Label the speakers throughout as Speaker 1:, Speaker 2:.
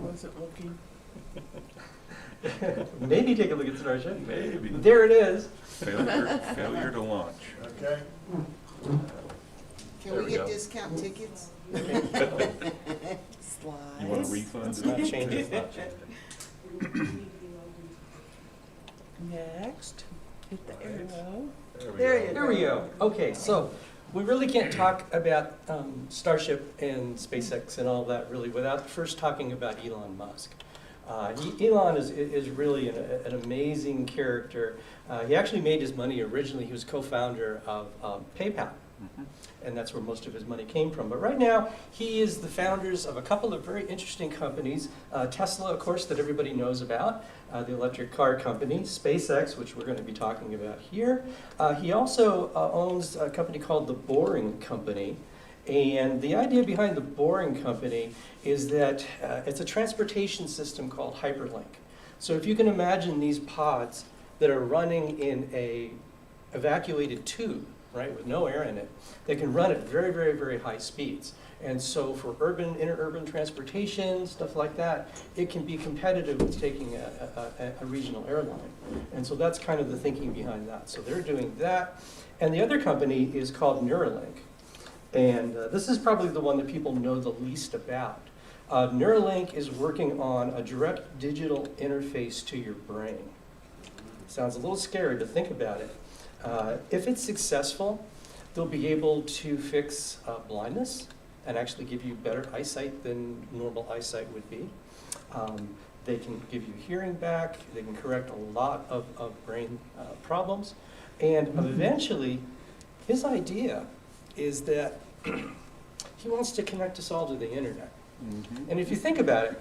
Speaker 1: Wasn't looking.
Speaker 2: Maybe take a look at Starship.
Speaker 3: Maybe.
Speaker 2: There it is.
Speaker 3: Failure to launch.
Speaker 4: Okay.
Speaker 1: Can
Speaker 3: There
Speaker 1: we
Speaker 3: we
Speaker 1: get
Speaker 3: go.
Speaker 1: discount tickets?
Speaker 3: You want a
Speaker 1: Slides.
Speaker 3: refund?
Speaker 2: It's not changing.
Speaker 3: It's not changing.
Speaker 1: Next, hit the arrow.
Speaker 3: There we
Speaker 1: There
Speaker 3: go.
Speaker 1: you
Speaker 2: There we go. Okay, so we really can't talk about Starship and SpaceX and all that really without first talking about Elon Musk. Elon is really an amazing character. He actually made his money originally. He was co-founder of PayPal.
Speaker 3: Mhm.
Speaker 2: And that's where most of his money came from. But right now, he is the founders of a couple of very interesting companies. Tesla, of course, that everybody knows about, the electric car company, SpaceX, which we're going to be talking about here. He also owns a company called the Boring Company. And the idea behind the Boring Company is that it's a transportation system called hyperlink. So if you can imagine these pods that are running in a evacuated tube, right, with no air in it, they can run at very, very, very high speeds. And so for urban, interurban transportation, stuff like that, it can be competitive with taking a regional airline. And so that's kind of the thinking behind that. So they're doing that. And the other company is called Neuralink. And this is probably the one that people know the least about. Neuralink is working on a direct digital interface to your brain. Sounds a little scary, but think about it. If it's successful, they'll be able to fix blindness and actually give you better eyesight than normal eyesight would be. They can give you hearing back. They can correct a lot of brain problems. And eventually, his idea is that he wants to connect us all to the internet.
Speaker 3: Mhm.
Speaker 2: And if you think about it,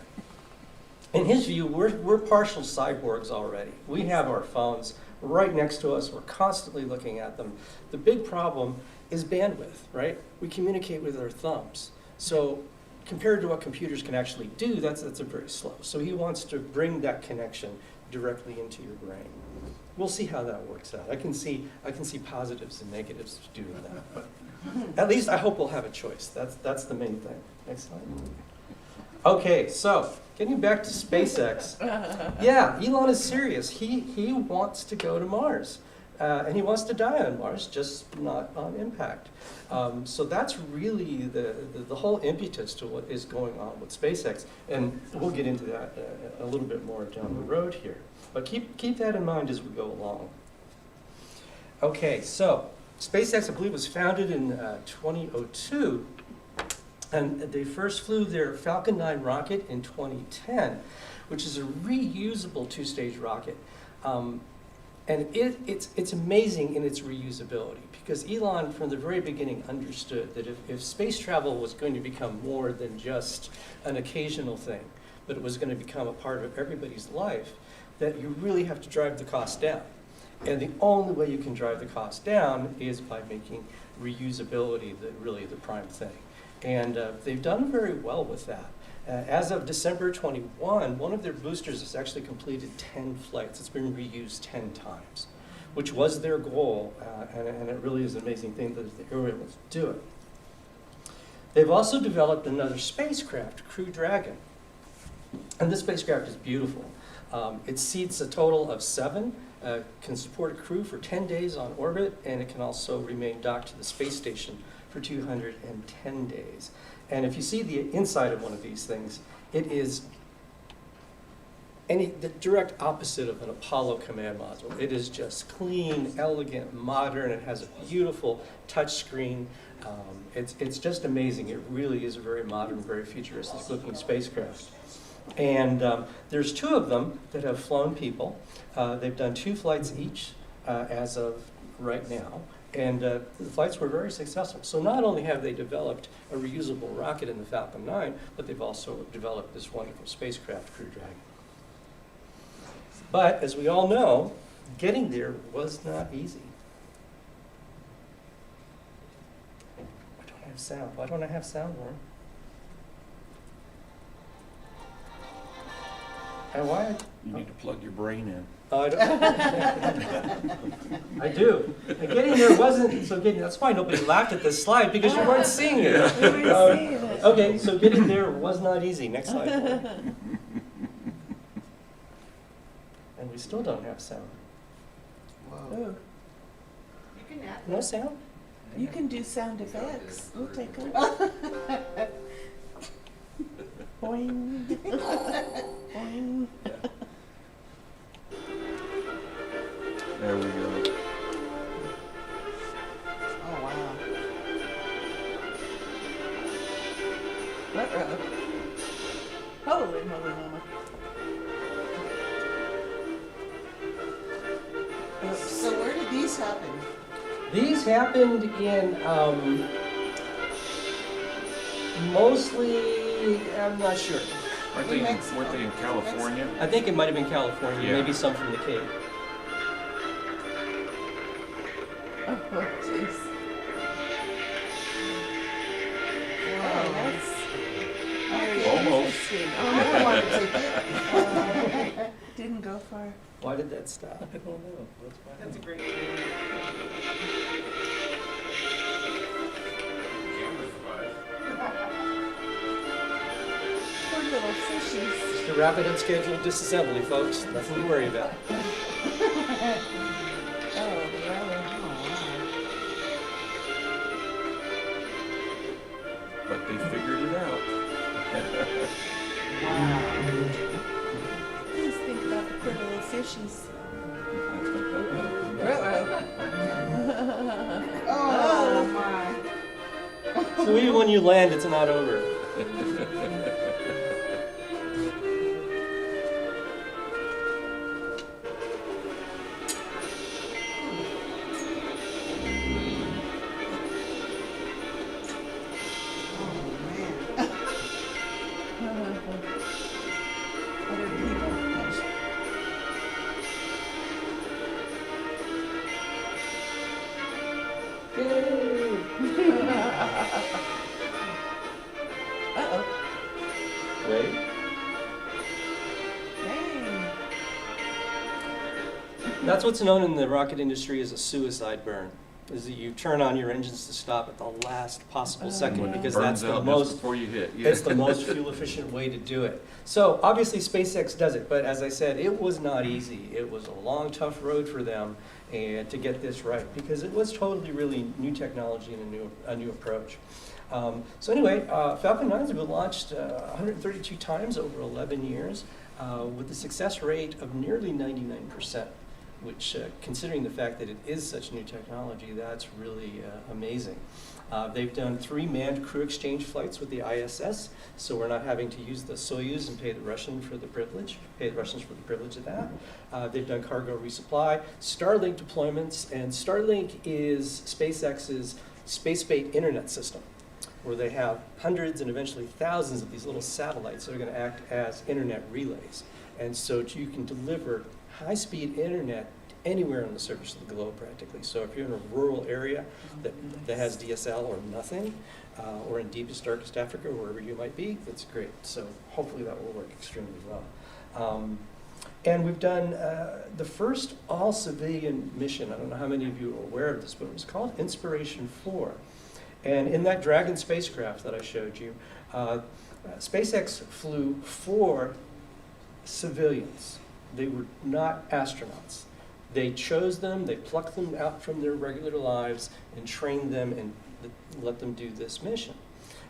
Speaker 2: in his view, we're partial cyborgs already. We have our phones right next to us. We're constantly looking at them. The big problem is bandwidth, right? We communicate with our thumbs. So compared to what computers can actually do, that's a very slow. So he wants to bring that connection directly into your brain. We'll see how that works out. I can see positives and negatives to doing that. But at least I hope we'll have a choice. That's the main thing. Next slide. Okay, so getting back to SpaceX. Yeah, Elon is serious. He wants to go to Mars. And he wants to die on Mars, just not on impact. So that's really the whole impetus to what is going on with SpaceX. And we'll get into that a little bit more down the road here. But keep that in mind as we go along. Okay, so SpaceX, I believe, was founded in 2002. And they first flew their Falcon 9 rocket in 2010, which is a reusable two-stage rocket. And it's amazing in its reusability, because Elon, from the very beginning, understood that if space travel was going to become more than just an occasional thing, but it was going to become a part of everybody's life, that you really have to drive the cost down. And the only way you can drive the cost down is by making reusability really the prime thing. And they've done very well with that. As of December 21, one of their boosters has actually completed 10 flights. It's been reused 10 times, which was their goal, and it really is an amazing thing that they were able to do it. They've also developed another spacecraft, Crew Dragon. And this spacecraft is beautiful. It seats a total of 7, can support a crew for 10 days on orbit, and it can also remain docked to the space station for 210 days. And if you see the inside of one of these things, it is the direct opposite of an Apollo command module. It is just clean, elegant, modern. It has a beautiful touch screen. It's just amazing. It really is a very modern, very futuristic looking spacecraft. And there's 2 of them that have flown people. They've done 2 flights each as of right now. And the flights were very successful. So not only have they developed a reusable rocket in the Falcon 9, but they've also developed this wonderful spacecraft, Crew Dragon. But as we all know, getting there was not easy. I don't have sound. Why don't I have sound, Warren? And why?
Speaker 3: You need to plug your brain in.
Speaker 2: Oh, I don't. I do. And getting there wasn't so getting. That's why nobody laughed at this slide because you weren't seeing it.
Speaker 1: We were seeing it.
Speaker 2: Okay, so getting there was not easy. Next slide. And we still don't have sound.
Speaker 1: Oh,
Speaker 4: You can add
Speaker 2: No sound?
Speaker 1: you can do sound effects. We'll take them. Boing. Boing.
Speaker 3: There we go.
Speaker 4: Oh, wow.
Speaker 1: Uh-oh. Holy moly, mama.
Speaker 4: So where did these happen?
Speaker 2: These happened in mostly. I'm not sure.
Speaker 3: Weren't they in California?
Speaker 2: I think it might have been California.
Speaker 3: Yeah.
Speaker 2: Maybe some from the Cape.
Speaker 1: Oh, jeez. Oh,
Speaker 4: Wow.
Speaker 1: that's
Speaker 4: Okay.
Speaker 3: Almost.
Speaker 1: interesting.
Speaker 4: I don't want to take it.
Speaker 1: Didn't go far.
Speaker 2: Why did that stop?
Speaker 3: I don't know.
Speaker 4: That's a great
Speaker 1: Poor little fishies.
Speaker 2: Just a rapid scheduled disassembly, folks. Nothing to worry about.
Speaker 1: Oh, really?
Speaker 3: But they figured it out.
Speaker 1: Please think about the poor little fishies.
Speaker 4: Oh, my.
Speaker 2: So even when you land, it's not over.
Speaker 1: Other people. Uh-oh.
Speaker 2: Wait.
Speaker 1: Dang.
Speaker 2: That's what's known in the rocket industry as a suicide burn. Is that you turn on your engines to stop at the last possible second
Speaker 1: yeah.
Speaker 2: because
Speaker 3: Burns
Speaker 2: that's the
Speaker 3: out just
Speaker 2: most
Speaker 3: before you hit.
Speaker 2: it's the most fuel efficient way to do it. So obviously SpaceX does it, but as I said, it was not easy. It was a long, tough road for them and to get this right because it was totally really new technology and a new approach. So anyway, Falcon 9s have been launched 132 times over 11 years with a success rate of nearly 99%. Which, considering the fact that it is such new technology, that's really amazing. They've done 3 manned crew exchange flights with the ISS, so we're not having to use the Soyuz and pay the Russians for the privilege of that. They've done cargo resupply, Starlink deployments, and Starlink is SpaceX's space-based internet system, where they have hundreds and eventually thousands of these little satellites that are going to act as internet relays. And so you can deliver high-speed internet anywhere on the surface of the globe practically. So if you're in a rural area that has DSL or nothing, or in deepest, darkest Africa, wherever you might be, that's great. So hopefully that will work extremely well. And we've done the first all-civilian mission. I don't know how many of you are aware of this, but it was called Inspiration 4. And in that Dragon spacecraft that I showed you, SpaceX flew 4 civilians. They were not astronauts. They chose them, they plucked them out from their regular lives and trained them and let them do this mission.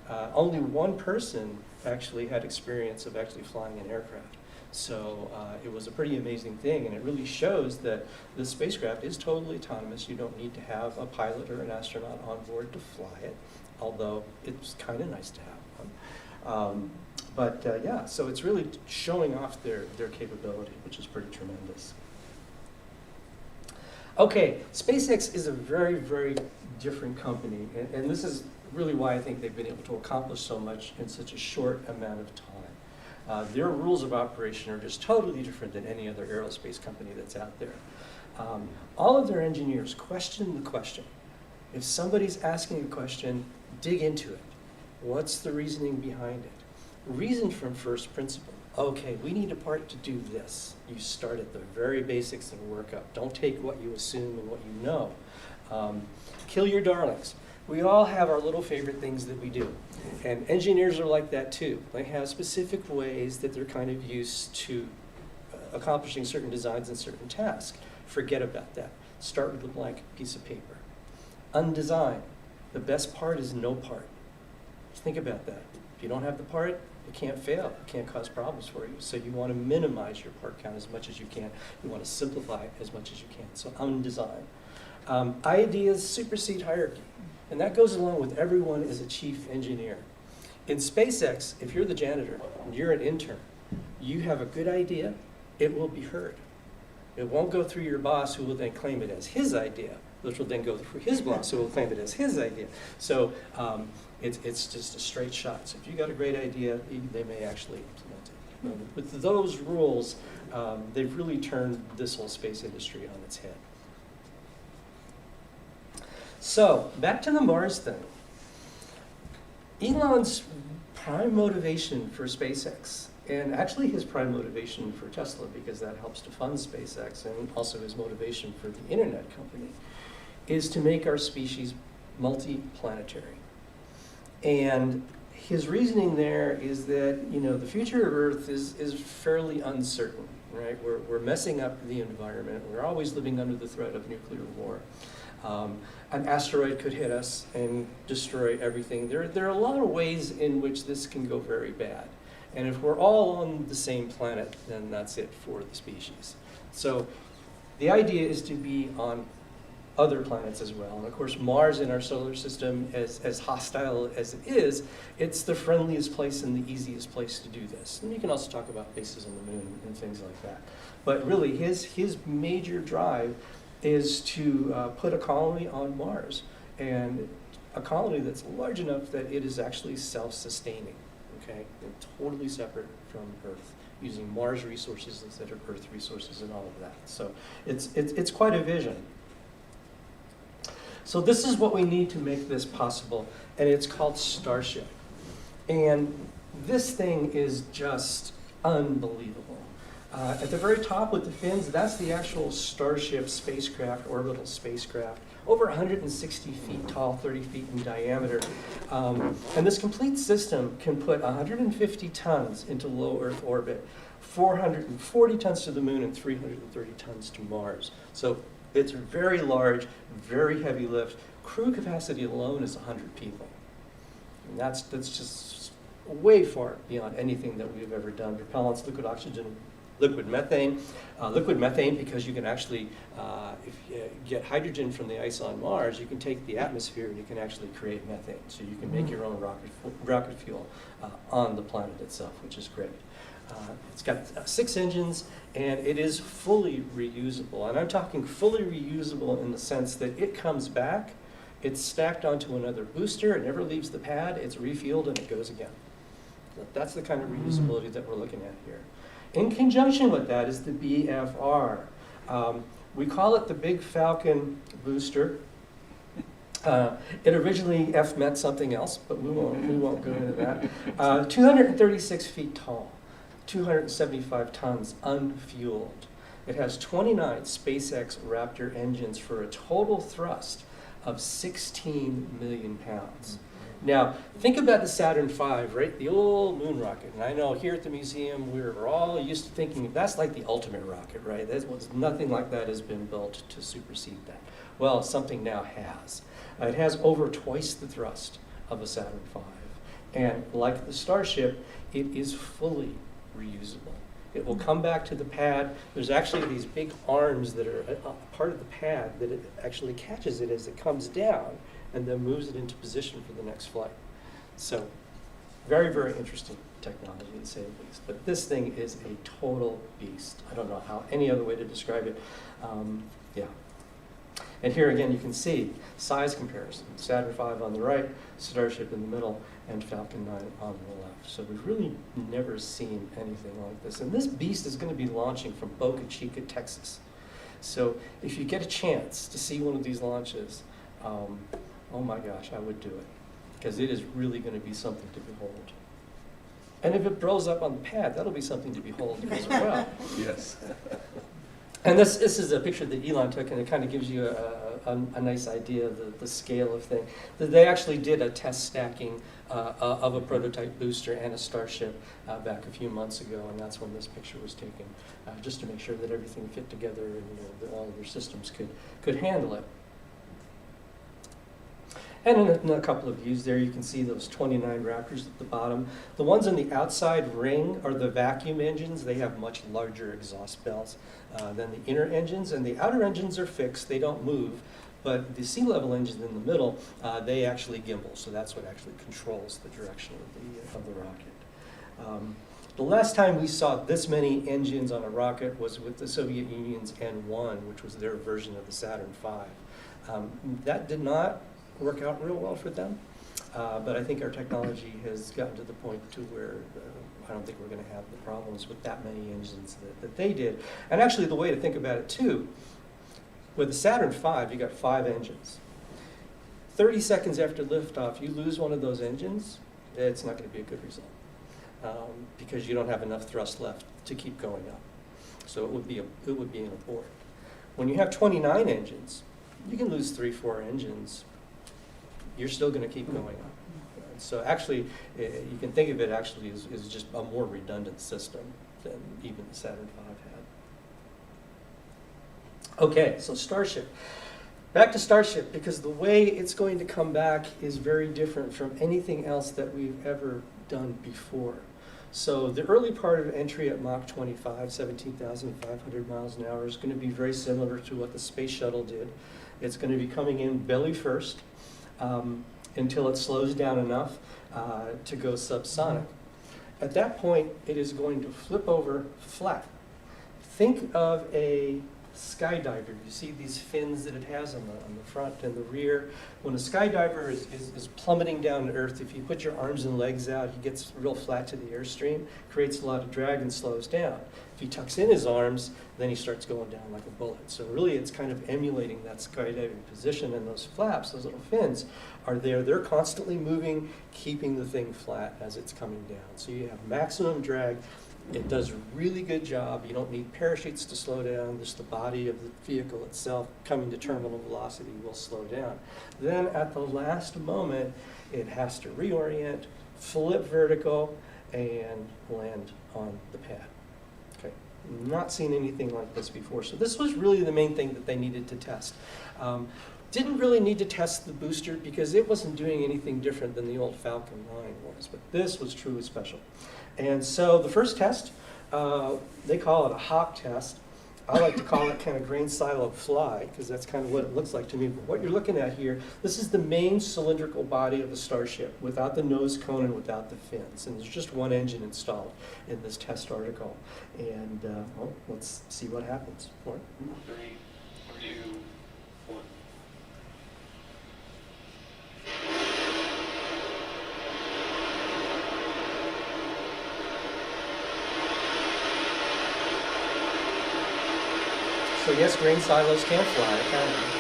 Speaker 2: Only one person actually had experience of actually flying an aircraft. So it was a pretty amazing thing, and it really shows that the spacecraft is totally autonomous. You don't need to have a pilot or an astronaut on board to fly it, although it's kind of nice to have one. Yeah, so it's really showing off their capability, which is pretty tremendous. Okay, SpaceX is a very, very different company, and this is really why I think they've been able to accomplish so much in such a short amount of time. Their rules of operation are just totally different than any other aerospace company that's out there. All of their engineers question the question. If somebody's asking a question, dig into it. What's the reasoning behind it? Reason from first principle. Okay, we need a part to do this. You start at the very basics and work up. Don't take what you assume and what you know. Kill your darlings. We all have our little favorite things that we do. And engineers are like that too. They have specific ways that they're kind of used to accomplishing certain designs and certain tasks. Forget about that. Start with a blank piece of paper. Undesign. The best part is no part. Think about that. If you don't have the part, it can't fail. It can't cause problems for you. So you want to minimize your part count as much as you can. You want to simplify it as much as you can. So undesign. Ideas supersede hierarchy. And that goes along with everyone as a chief engineer. In SpaceX, if you're the janitor and you're an intern, you have a good idea, it will be heard. It won't go through your boss, who will then claim it as his idea, which will then go through his boss, who will claim it as his idea. So it's just a straight shot. So if you got a great idea, they may actually implement it. With those rules, they've really turned this whole space industry on its head. So, back to the Mars thing. Elon's prime motivation for SpaceX, and actually his prime motivation for Tesla, because that helps to fund SpaceX, and also his motivation for the internet company, is to make our species multiplanetary. And his reasoning there is that, you know, the future of Earth is fairly uncertain, right? We're messing up the environment. We're always living under the threat of nuclear war. An asteroid could hit us and destroy everything. There are a lot of ways in which this can go very bad. And if we're all on the same planet, then that's it for the species. So the idea is to be on other planets as well. And of course, Mars in our solar system, as hostile as it is, it's the friendliest place and the easiest place to do this. And you can also talk about bases on the moon and things like that. But really, his major drive is to put a colony on Mars, and a colony that's large enough that it is actually self-sustaining, okay? And totally separate from Earth, using Mars resources instead of Earth resources and all of that. So it's quite a vision. So this is what we need to make this possible, and it's called Starship. And this thing is just unbelievable. At the very top with the fins, that's the actual Starship spacecraft, orbital spacecraft, over 160 feet tall, 30 feet in diameter. And this complete system can put 150 tons into low Earth orbit, 440 tons to the moon, and 330 tons to Mars. So it's very large, very heavy lift. Crew capacity alone is 100 people. And that's just way far beyond anything that we've ever done. Propellants, liquid oxygen, liquid methane. Liquid methane, because you can actually, if you get hydrogen from the ice on Mars, you can take the atmosphere and you can actually create methane. So you can make your own rocket fuel on the planet itself, which is great. It's got 6 engines, and it is fully reusable. And I'm talking fully reusable in the sense that it comes back, it's stacked onto another booster, it never leaves the pad, it's refueled, and it goes again. That's the kind of reusability that we're looking at here. In conjunction with that is the BFR. We call it the Big Falcon booster. It originally meant something else, but we won't go into that. 236 feet tall, 275 tons unfueled. It has 29 SpaceX Raptor engines for a total thrust of 16 million pounds. Now, think about the Saturn V, right? The old moon rocket. And I know here at the museum, we're all used to thinking that's like the ultimate rocket, right? Nothing like that has been built to supersede that. Well, something now has. It has over twice the thrust of a Saturn V. And like the Starship, it is fully reusable. It will come back to the pad. There's actually these big arms that are part of the pad that it actually catches it as it comes down and then moves it into position for the next flight. So very, very interesting technology, to say the least. But this thing is a total beast. I don't know how any other way to describe it. Yeah. And here again, you can see size comparison. Saturn V on the right, Starship in the middle, and Falcon 9 on the left. So we've really never seen anything like this. And this beast is going to be launching from Boca Chica, Texas. So if you get a chance to see one of these launches, oh my gosh, I would do it. Because it is really going to be something to behold. And if it blows up on the pad, that'll be something to behold as well.
Speaker 3: Yes.
Speaker 2: And this is a picture that Elon took, and it kind of gives you a nice idea of the scale of thing. They actually did a test stacking of a prototype booster and a Starship back a few months ago, and that's when this picture was taken, just to make sure that everything fit together and that all of their systems could handle it. And in a couple of views there, you can see those 29 Raptors at the bottom. The ones in the outside ring are the vacuum engines. They have much larger exhaust bells than the inner engines, and the outer engines are fixed. They don't move, but the sea level engines in the middle, they actually gimbal, so that's what actually controls the direction of the rocket. The last time we saw this many engines on a rocket was with the Soviet Union's N-1, which was their version of the Saturn V. That did not work out real well for them, but I think our technology has gotten to the point to where I don't think we're going to have the problems with that many engines that they did. And actually, the way to think about it too, with the Saturn V, you got 5 engines. 30 seconds after liftoff, you lose one of those engines, it's not going to be a good result because you don't have enough thrust left to keep going up. So it would be an abort. When you have 29 engines, you can lose 3-4 engines. You're still going to keep going up. So actually, you can think of it actually as just a more redundant system than even the Saturn V had. Okay, so Starship. Back to Starship, because the way it's going to come back is very different from anything else that we've ever done before. So the early part of entry at Mach 25, 17,500 miles an hour, is going to be very similar to what the Space Shuttle did. It's going to be coming in belly first until it slows down enough to go subsonic. At that point, it is going to flip over flat. Think of a skydiver. You see these fins that it has on the front and the rear. When a skydiver is plummeting down to Earth, if you put your arms and legs out, he gets real flat to the airstream, creates a lot of drag and slows down. If he tucks in his arms, then he starts going down like a bullet. So really it's kind of emulating that skydiving position, and those flaps, those little fins, are there. They're constantly moving, keeping the thing flat as it's coming down. So you have maximum drag. It does a really good job. You don't need parachutes to slow down. Just the body of the vehicle itself coming to terminal velocity will slow down. Then at the last moment, it has to reorient, flip vertical, and land on the pad. Okay, not seen anything like this before. So this was really the main thing that they needed to test. Didn't really need to test the booster because it wasn't doing anything different than the old Falcon 9 was, but this was truly special. And so the first test, they call it a hop test. I like to call it kind of grain silo fly because that's kind of what it looks like to me. But what you're looking at here, this is the main cylindrical body of the Starship without the nose cone and without the fins. And there's just one engine installed in this test article. And well, let's see what happens. 4,
Speaker 5: 3, 2, 1.
Speaker 2: So yes, grain silos can fly, apparently.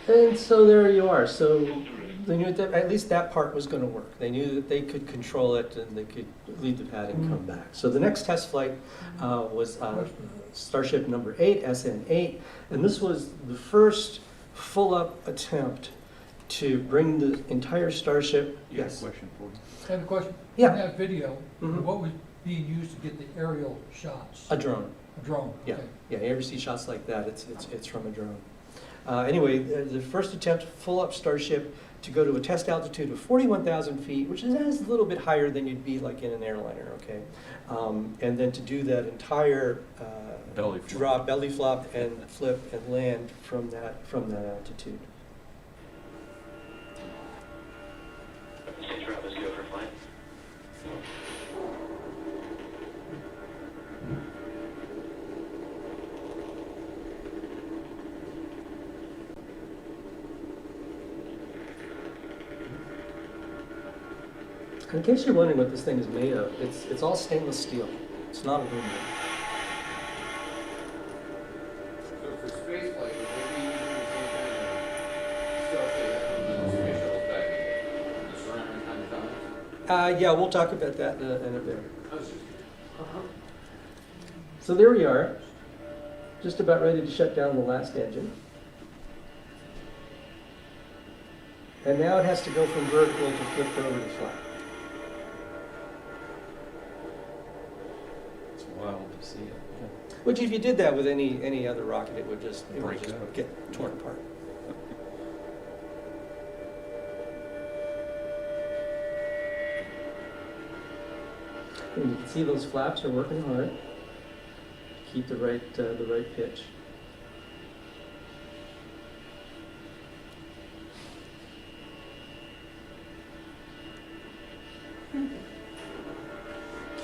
Speaker 2: And so there you are. So they knew that at least that part was going to work. They knew that they could control it and they could leave the pad and come back. So the next test flight was Starship number 8, SN8, and this was the first full-up attempt to bring the entire Starship.
Speaker 3: You have a question for me?
Speaker 6: I have a question.
Speaker 2: Yeah.
Speaker 6: In that video,
Speaker 2: Mhm.
Speaker 6: what was being used to get the aerial shots?
Speaker 2: A drone.
Speaker 6: A drone,
Speaker 2: Yeah,
Speaker 6: okay.
Speaker 2: yeah. You ever see shots like that? It's from a drone. Anyway, the first attempt, full-up Starship, to go to a test altitude of 41,000 feet, which is a little bit higher than you'd be like in an airliner, okay? And then to do that entire
Speaker 3: Belly flop.
Speaker 2: drop, belly flop, and flip and land from that altitude. In case you're wondering what this thing is made of, it's all stainless steel. It's not aluminum.
Speaker 7: So for spaceflight, would they be using the same kind of stuff they have in the space shuttle back, the ceramic kind of times?
Speaker 2: Yeah, we'll talk about that in a bit.
Speaker 7: I was just
Speaker 2: So there we are, just about ready to shut down the last engine. And now it has to go from vertical to flipped over to flat.
Speaker 3: It's wild to see it.
Speaker 2: Which if you did that with any other rocket, it would just
Speaker 3: Break up.
Speaker 2: get torn apart. And you can see those flaps are working hard to keep the right pitch.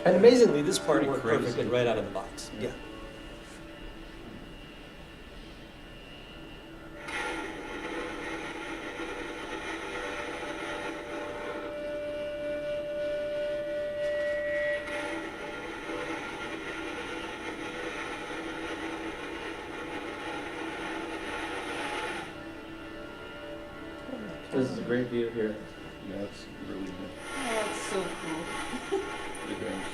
Speaker 2: And amazingly, this part
Speaker 3: Pretty
Speaker 2: worked
Speaker 3: crazy.
Speaker 2: perfectly right out of the box. Yeah. This is a great view here.
Speaker 3: Yeah, it's really good.
Speaker 4: Oh, it's so cool.
Speaker 3: It is.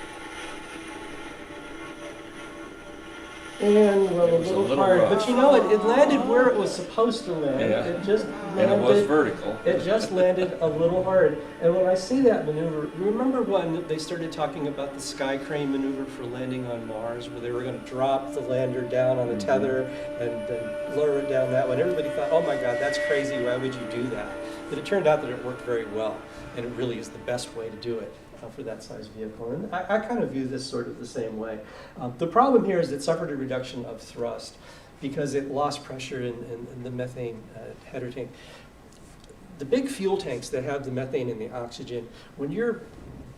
Speaker 2: And well,
Speaker 3: It
Speaker 2: a
Speaker 3: was a
Speaker 2: little
Speaker 3: little
Speaker 2: hard,
Speaker 3: rough.
Speaker 2: but you know, it landed where it was supposed to land.
Speaker 3: Yeah.
Speaker 2: It just
Speaker 3: And it was
Speaker 2: landed.
Speaker 3: vertical.
Speaker 2: It just landed a little hard. And when I see that maneuver, remember when they started talking about the sky crane maneuver for landing on Mars, where they were going to drop the lander down on a tether and then lower it down that way? And everybody thought, oh my God, that's crazy. Why would you do that? But it turned out that it worked very well, and it really is the best way to do it for that size vehicle. And I kind of view this sort of the same way. The problem here is it suffered a reduction of thrust because it lost pressure in the methane header tank. The big fuel tanks that have the methane and the oxygen, when you're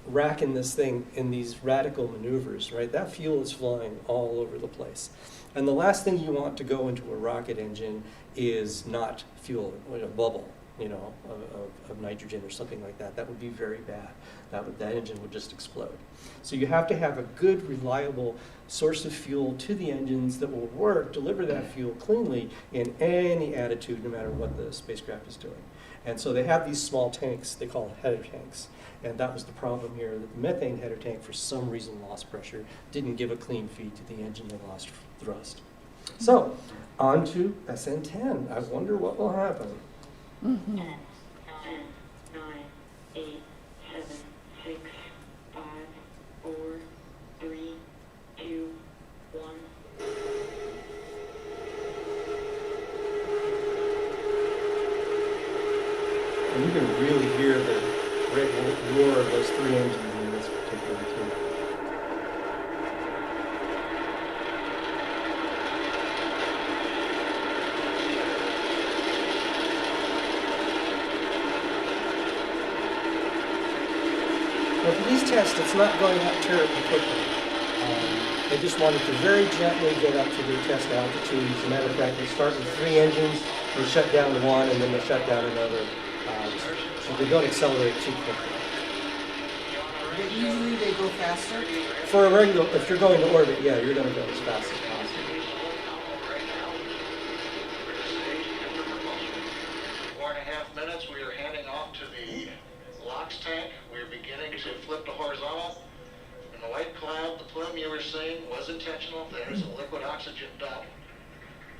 Speaker 2: racking this thing in these radical maneuvers, right, that fuel is flying all over the place. And the last thing you want to go into a rocket engine is not fuel, a bubble, you know, of nitrogen or something like that. That would be very bad. That engine would just explode. So you have to have a good, reliable source of fuel to the engines that will work, deliver that fuel cleanly in any attitude, no matter what the spacecraft is doing. And so they have these small tanks, they call header tanks. And that was the problem here, that the methane header tank, for some reason, lost pressure, didn't give a clean feed to the engine, they lost thrust. So, on to SN10. I wonder what will happen.
Speaker 8: 10, 9, 8, 7, 6, 5, 4, 3, 2, 1.
Speaker 2: And you can really hear the great roar of those three engines in this particular tube. Well, for these tests, it's not going up terribly quickly. They just wanted to very gently get up to their test altitude. As a matter of fact, they start with three engines, they shut down one, and then they shut down another. So they don't accelerate too quickly.
Speaker 4: But usually they go faster.
Speaker 2: For a regular, if you're going to orbit, yeah, you're going to go as fast as possible.
Speaker 9: 4.5 minutes, we are handing off to the LOX tank. We're beginning to flip to horizontal. And the white cloud, the plume you were seeing was intentional. There's a liquid oxygen dump.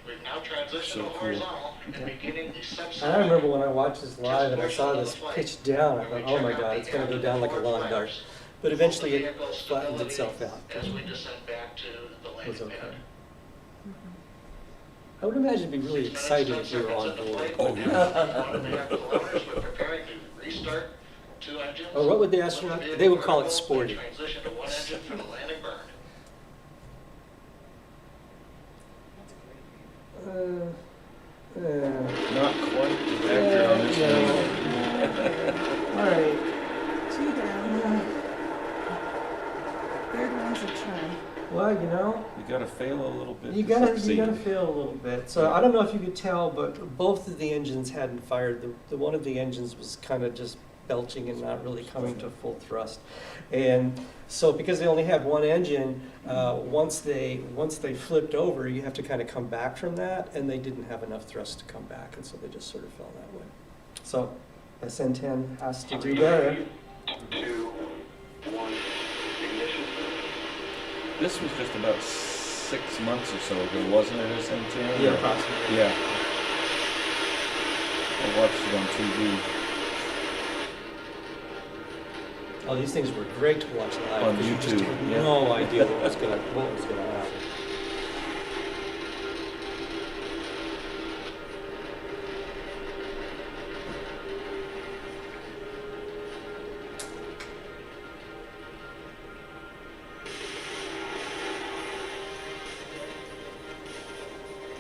Speaker 9: We've now transitioned
Speaker 3: So
Speaker 9: to
Speaker 3: cool.
Speaker 9: horizontal and beginning the subsonic.
Speaker 2: And I remember when I watched this live and I saw this pitch down, I thought, oh my God, it's going to go down like a lawn dart. But eventually it flattened itself out.
Speaker 9: As we descend back to the
Speaker 2: It was
Speaker 9: landing
Speaker 2: okay.
Speaker 9: pad.
Speaker 2: I would imagine it'd be really excited if you were on board.
Speaker 3: Oh, yeah.
Speaker 9: 1.5 kilometers, we're preparing to restart 2 engines.
Speaker 2: Or what would the astronaut, they would call it sporty.
Speaker 9: Transition to 1 engine for the landing burn.
Speaker 3: Not quite as accurate on this thing.
Speaker 2: All right.
Speaker 4: 2 down. Third one's a try.
Speaker 2: Well, you know,
Speaker 3: You gotta fail a little bit
Speaker 2: you
Speaker 3: to
Speaker 2: gotta
Speaker 3: succeed.
Speaker 2: feel a little bit. So I don't know if you could tell, but both of the engines hadn't fired. The one of the engines was kind of just belching and not really coming to full thrust. And so because they only had one engine, once they flipped over, you have to kind of come back from that, and they didn't have enough thrust to come back, and so they just sort of fell that way. So SN10 has to do better.
Speaker 5: 2, 1, ignition.
Speaker 3: This was just about 6 months or so ago, wasn't it, SN10?
Speaker 2: Yeah, approximately.
Speaker 3: Yeah. I watched it on TV.
Speaker 2: Oh, these things were great to watch live.
Speaker 3: On
Speaker 2: because you just
Speaker 3: YouTube,
Speaker 2: had
Speaker 3: yeah.
Speaker 2: no idea what was gonna happen.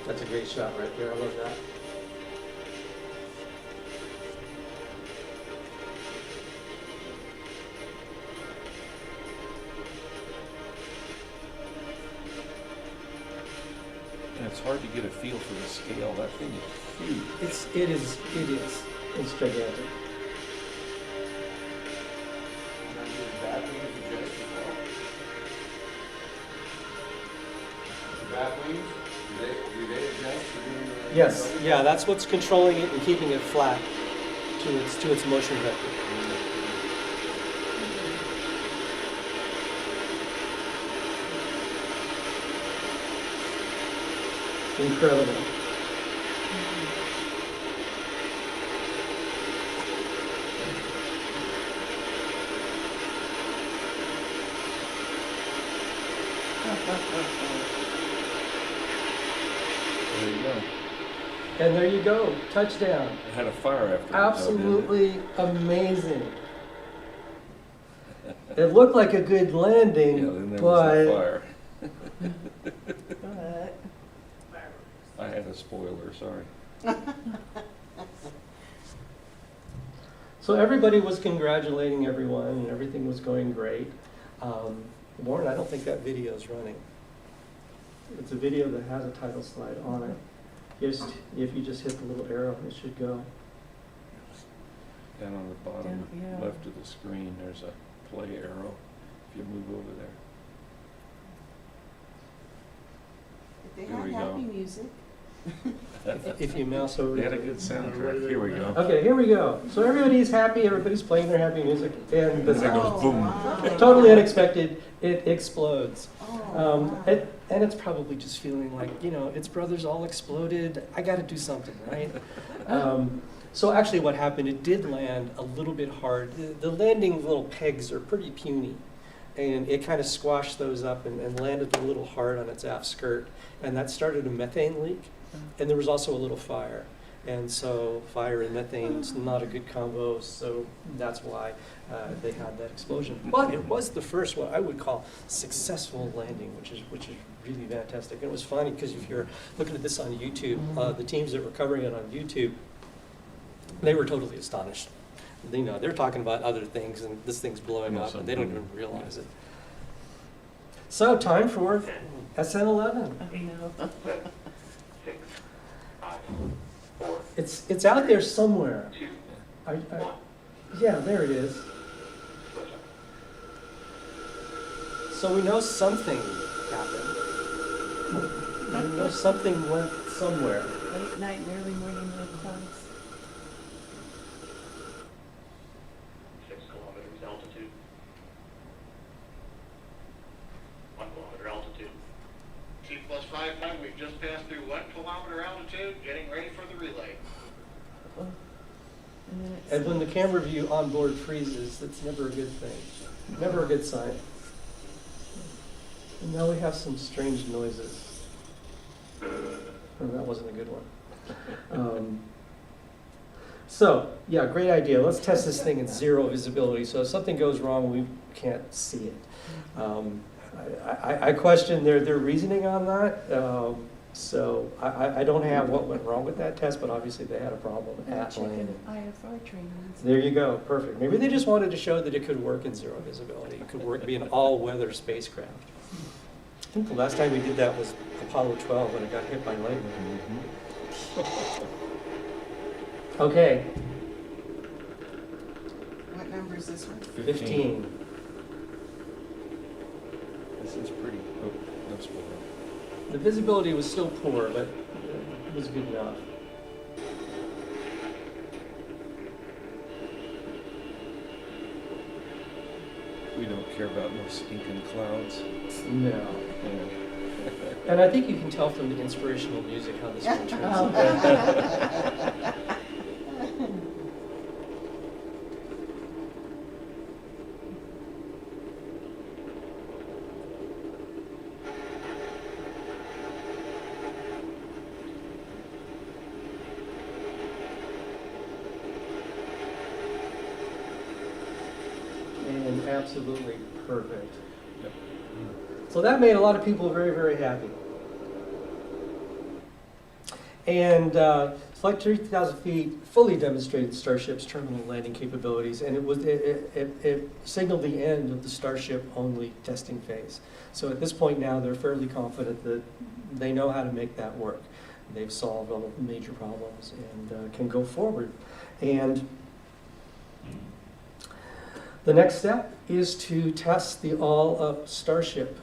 Speaker 2: That's a great shot right there. I love that.
Speaker 3: And it's hard to get a feel for the scale. That thing is huge.
Speaker 2: It is. It's gigantic.
Speaker 7: And then the bat wings adjust as well. The bat wings, do they adjust to the?
Speaker 2: Yes, yeah, that's what's controlling it and keeping it flat to its motion vector. Incredible.
Speaker 3: There you go.
Speaker 2: And there you go, touchdown.
Speaker 3: It had a fire after it,
Speaker 2: Absolutely amazing. It looked like a good landing,
Speaker 3: Yeah, then there was
Speaker 2: but
Speaker 3: the fire. I had a spoiler, sorry.
Speaker 2: so everybody was congratulating everyone and everything was going great. Warren, I don't think that video is running. It's a video that has a title slide on it. Just if you just hit the little arrow, it should go.
Speaker 3: Down on the bottom
Speaker 1: Down, yeah.
Speaker 3: left of the screen, there's a play arrow. If you move over there.
Speaker 4: If they
Speaker 3: Here
Speaker 4: had
Speaker 3: we
Speaker 4: happy
Speaker 3: go.
Speaker 4: music.
Speaker 2: If you mouse over.
Speaker 3: They had a good soundtrack. Here we go.
Speaker 2: Okay, here we go. So everybody's happy, everybody's playing their happy music, and the
Speaker 3: There it goes, boom.
Speaker 4: Wow.
Speaker 2: totally unexpected, it explodes.
Speaker 4: Oh, wow.
Speaker 2: And it's probably just feeling like, its brothers all exploded, I gotta do something, right? So actually what happened, it did land a little bit hard. The landing little pegs are pretty puny, and it kind of squashed those up and landed a little hard on its aft skirt, and that started a methane leak, and there was also a little fire. And so fire and methane's not a good combo, so that's why they had that explosion. But it was the first what I would call successful landing, which is really fantastic. And it was funny because if you're looking at this on YouTube, the teams that were covering it on YouTube, they were totally astonished. They're talking about other things, and this thing's blowing up, and they don't even realize it. So time for SN11.
Speaker 1: I know.
Speaker 5: 6, 5, 4,
Speaker 2: It's out there somewhere.
Speaker 5: 2,
Speaker 2: Yeah, there it is. So we know something happened. We know something went somewhere.
Speaker 1: Late night and early morning clouds.
Speaker 5: 6 kilometers altitude. 1 kilometer altitude.
Speaker 9: T+5 we've just passed through 1 kilometer altitude, getting ready for the relay.
Speaker 1: And then it's
Speaker 2: And when the camera view on board freezes, that's never a good thing. Never a good sign. And now we have some strange noises. Oh, that wasn't a good one. So, yeah, great idea. Let's test this thing at 0 visibility. So if something goes wrong, we can't see it. I question their reasoning on that. So I don't have what went wrong with that test, but obviously they had a problem at
Speaker 1: checking
Speaker 2: landing.
Speaker 1: IFR training.
Speaker 2: There you go, perfect. Maybe they just wanted to show that it could work in 0 visibility. It could work, be an all-weather spacecraft. I think the last time we did that was Apollo 12 when it got hit by lightning. Okay.
Speaker 4: number's this one?
Speaker 2: 15.
Speaker 3: This is pretty, oh, that's what.
Speaker 2: The visibility was still poor, but it was good enough.
Speaker 3: We don't care about no stinking clouds.
Speaker 2: No.
Speaker 3: Yeah.
Speaker 2: And I think you can tell from the inspirational music how this one turns out. And absolutely perfect.
Speaker 3: Yep.
Speaker 2: So that made a lot of people very, very happy. And Flight 30,000 feet fully demonstrated Starship's terminal landing capabilities, and it signaled the end of the Starship-only testing phase. So at this point now, they're fairly confident that they know how to make that work. They've solved all of the major problems and can go forward. And the next step is to test the all-up Starship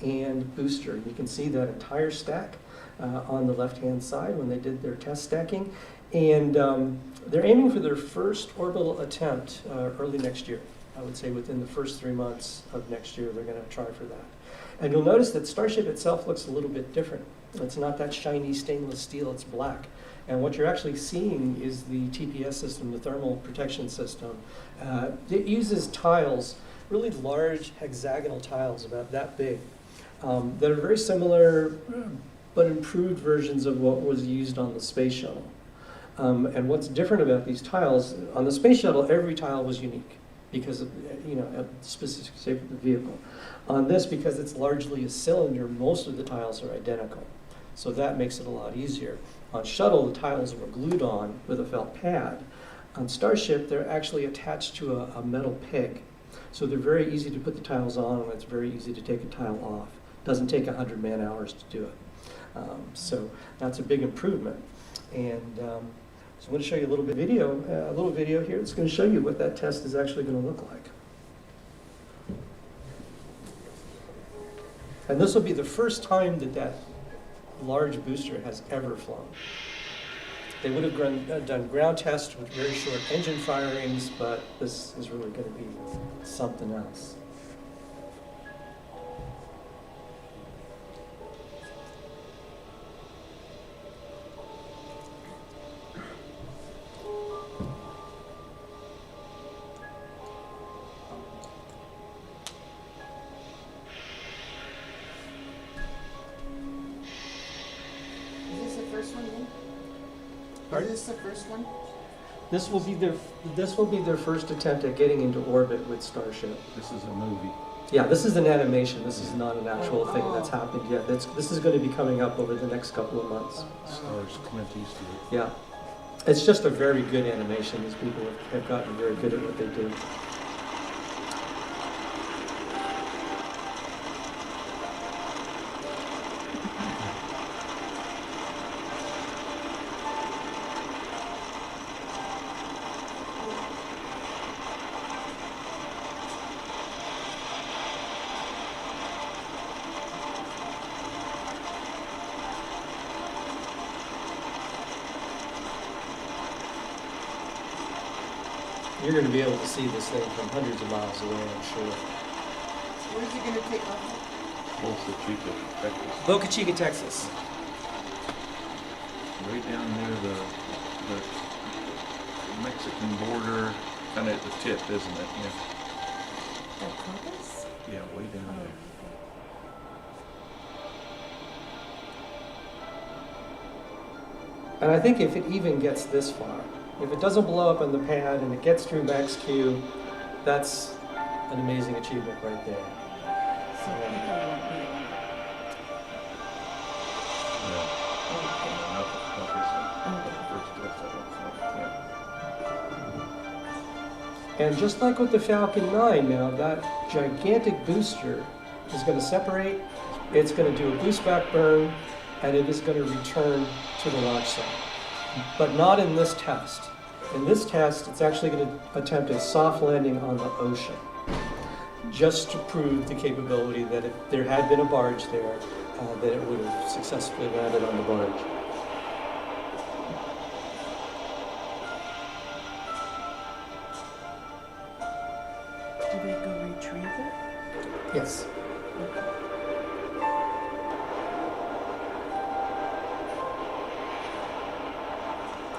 Speaker 2: and booster. You can see that entire stack on the left-hand side when they did their test stacking. And they're aiming for their first orbital attempt early next year. I would say within the first 3 months of next year, they're going to try for that. And you'll notice that Starship itself looks a little bit different. It's not that shiny stainless steel, it's black. And what you're actually seeing is the TPS system, the thermal protection system. It uses tiles, really large hexagonal tiles about that big, that are very similar but improved versions of what was used on the space shuttle. And what's different about these tiles, on the space shuttle, every tile was unique because of, a specific shape of the vehicle. On this, because it's largely a cylinder, most of the tiles are identical. So that makes it a lot easier. On shuttle, the tiles were glued on with a felt pad. On Starship, they're actually attached to a metal peg. So they're very easy to put the tiles on, and it's very easy to take a tile off. Doesn't take 100 man-hours to do it. So that's a big improvement. And so I'm going to show you a little video here that's going to show you what that test is actually going to look like. And this will be the first time that large booster has ever flown. They would have done ground tests with very short engine firings, but this is really going to be something else.
Speaker 4: Is this the first one?
Speaker 2: This will be their first attempt at getting into orbit with Starship.
Speaker 3: This is a movie.
Speaker 2: Yeah, this is an animation. This is not an actual thing that's happened yet. This is going to be coming up over the next couple of months.
Speaker 3: Stars Clint Eastwood.
Speaker 2: Yeah, it's just a very good animation. These people have gotten very good at what they do. You're going to be able to see this thing from hundreds of miles away, I'm sure.
Speaker 4: Where's it going to take off?
Speaker 2: Boca Chica, Texas.
Speaker 3: Right down near the Mexican border, kind of at the tip, isn't it? Yeah.
Speaker 1: That compass?
Speaker 3: Yeah, way down there.
Speaker 2: And I think if it even gets this far, if it doesn't blow up on the pad and it gets through max Q, that's an amazing achievement right there.
Speaker 1: So people won't be on
Speaker 2: And just like with the Falcon 9 now, that gigantic booster is going to separate, it's going to do a boost back burn, and it is going to return to the launch site. But not in this test. In this test, it's actually going to attempt a soft landing on the ocean, just to prove the capability that if there had been a barge there, that it would have successfully landed on the barge.
Speaker 1: Do they go retrieve it?
Speaker 2: Yes.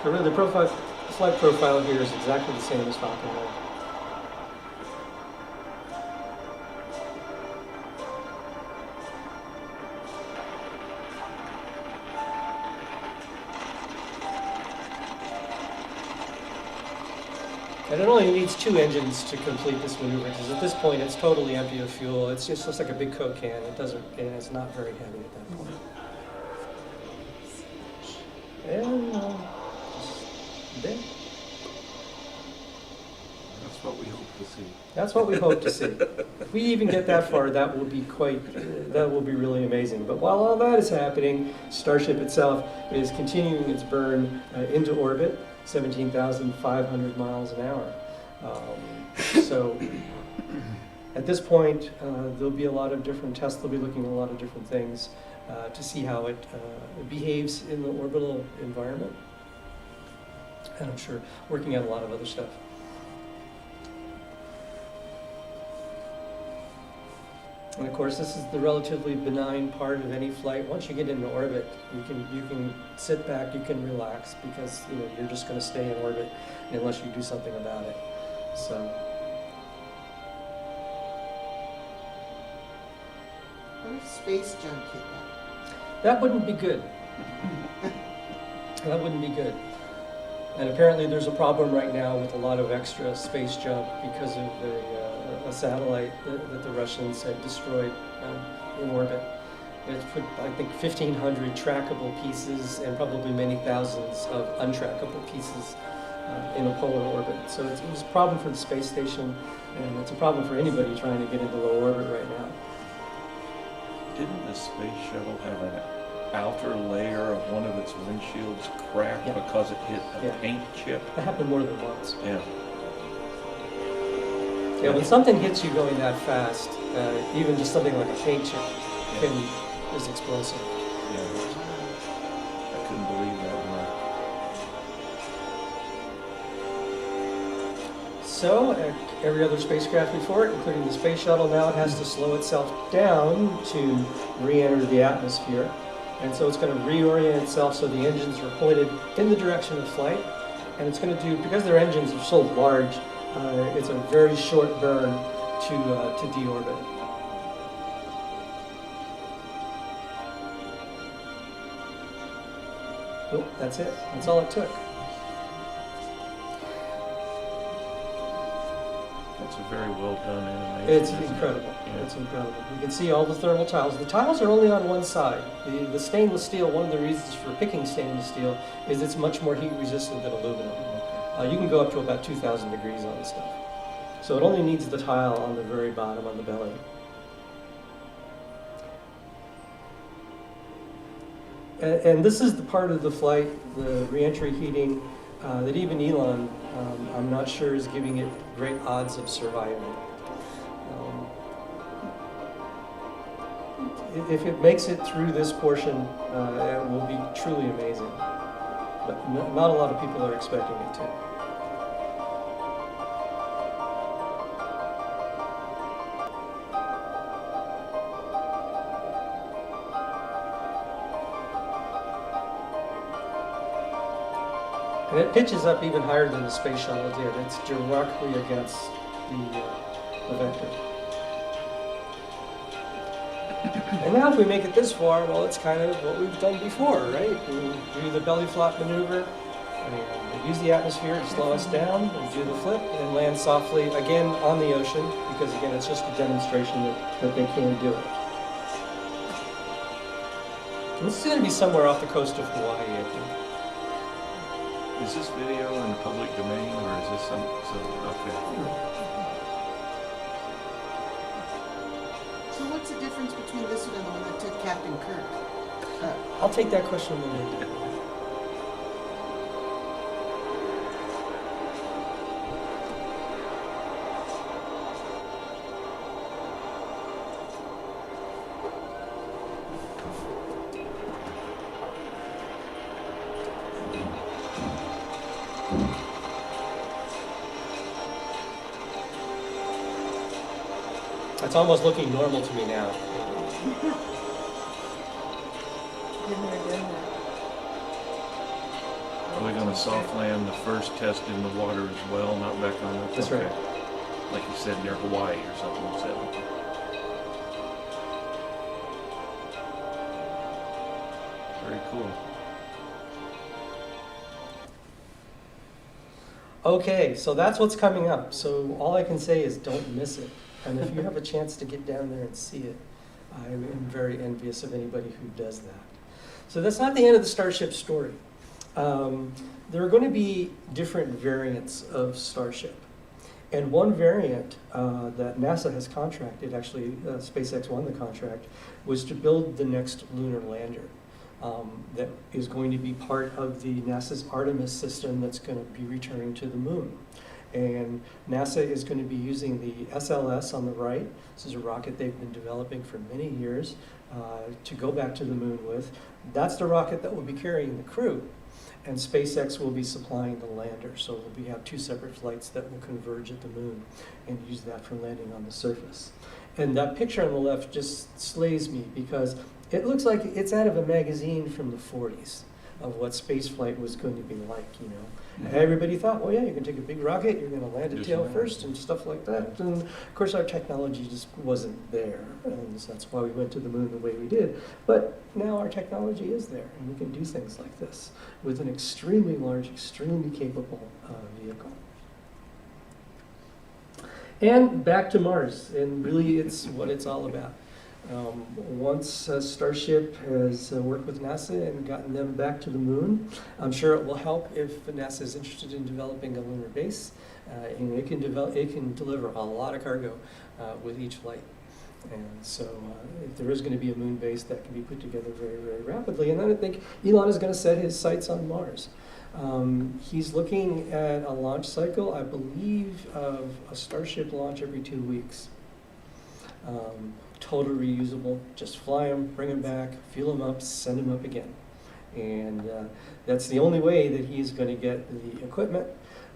Speaker 2: So really, the flight profile here is exactly the same as Falcon 9. And it only needs 2 engines to complete this maneuver, because at this point it's totally empty of fuel. It's just looks like a big Coke can. It doesn't, and it's not very heavy at that point. And there.
Speaker 3: That's what we hope to see.
Speaker 2: That's what we hope to see. If we even get that far, that will be really amazing. But while all that is happening, Starship itself is continuing its burn into orbit, 17,500 miles an hour. So at this point, there'll be a lot of different tests. They'll be looking at a lot of different things to see how it behaves in the orbital environment. And I'm sure working out a lot of other stuff. And of course, this is the relatively benign part of any flight. Once you get into orbit, you can sit back, you can relax, because you're just going to stay in orbit unless you do something about it. So.
Speaker 4: What if space junk hit that?
Speaker 2: That wouldn't be good. That wouldn't be good. And apparently there's a problem right now with a lot of extra space junk because of a satellite that the Russians had destroyed in orbit. It's put, I think, 1,500 trackable pieces and probably many thousands of untrackable pieces in a polar orbit. So it was a problem for the space station, and it's a problem for anybody trying to get into low orbit right now.
Speaker 3: Didn't the space shuttle have an outer layer of one of its windshields cracked because it hit a paint chip?
Speaker 2: That happened more than once.
Speaker 3: Yeah.
Speaker 2: Yeah, when something hits you going that fast, even just something like a paint chip is explosive.
Speaker 3: Yeah. I couldn't believe that one.
Speaker 2: So, every other spacecraft before it, including the space shuttle, now it has to slow itself down to re-enter the atmosphere. And so it's going to reorient itself so the engines are pointed in the direction of flight. And it's going to do, because their engines are so large, it's a very short burn to deorbit. Oh, that's it. That's all it took.
Speaker 3: That's a very well done animation.
Speaker 2: It's
Speaker 3: isn't it?
Speaker 2: incredible.
Speaker 3: Yeah.
Speaker 2: It's incredible. You can see all the thermal tiles. The tiles are only on one side. The stainless steel, one of the reasons for picking stainless steel is it's much more heat resistant than aluminum. You can go up to about 2,000 degrees on this stuff. So it only needs the tile on the very bottom, on the belly. And this is the part of the flight, the reentry heating, that even Elon, I'm not sure, is giving it great odds of surviving. If it makes it through this portion, it will be truly amazing. But not a lot of people are expecting it to. And it pitches up even higher than the space shuttle did. It's directly against the vector. And now if we make it this far, well, it's kind of what we've done before, right? We do the belly flop maneuver, and use the atmosphere to slow us down, and do the flip, and land softly again on the ocean, because again, it's just a demonstration that they can do it. And this is going to be somewhere off the coast of Hawaii, I think.
Speaker 3: Is this video in the public domain, or is this some, okay.
Speaker 4: So what's the difference between this one and the one that took Captain Kirk?
Speaker 2: I'll take that question when we do. It's almost looking normal to me now.
Speaker 1: Been there, done that.
Speaker 3: Are we gonna soft land the first test in the water as well, not back on the?
Speaker 2: That's right.
Speaker 3: Like you said, near Hawaii or something like that. Very cool.
Speaker 2: Okay, so that's what's coming up. So all I can say is don't miss it. And if you have a chance to get down there and see it, I am very envious of anybody who does that. So that's not the end of the Starship story. There are going to be different variants of Starship. And one variant that NASA has contracted, actually SpaceX won the contract, was to build the next lunar lander. That is going to be part of the NASA's Artemis system that's going to be returning to the moon. And NASA is going to be using the SLS on the right. This is a rocket they've been developing for many years to go back to the moon with. That's the rocket that will be carrying the crew. And SpaceX will be supplying the lander. So we have two separate flights that will converge at the moon and use that for landing on the surface. And that picture on the left just slays me because it looks like it's out of a magazine from the 40s of what spaceflight was going to be like, you know. And everybody thought, well, yeah, you're going to take a big rocket, you're going to land it
Speaker 3: Just
Speaker 2: tail
Speaker 3: land.
Speaker 2: first and stuff like that. And of course, our technology just wasn't there. And so that's why we went to the moon the way we did. But now our technology is there, and we can do things like this with an extremely large, extremely capable vehicle. And back to Mars, and really it's what it's all about. Once Starship has worked with NASA and gotten them back to the moon, I'm sure it will help if NASA is interested in developing a lunar base. And it can deliver a lot of cargo with each flight. And so if there is going to be a moon base, that can be put together very, very rapidly. And then I think Elon is going to set his sights on Mars. He's looking at a launch cycle, I believe, of a Starship launch every 2 weeks. Totally reusable, just fly them, bring them back, fuel them up, send them up again. And that's the only way that he's going to get the equipment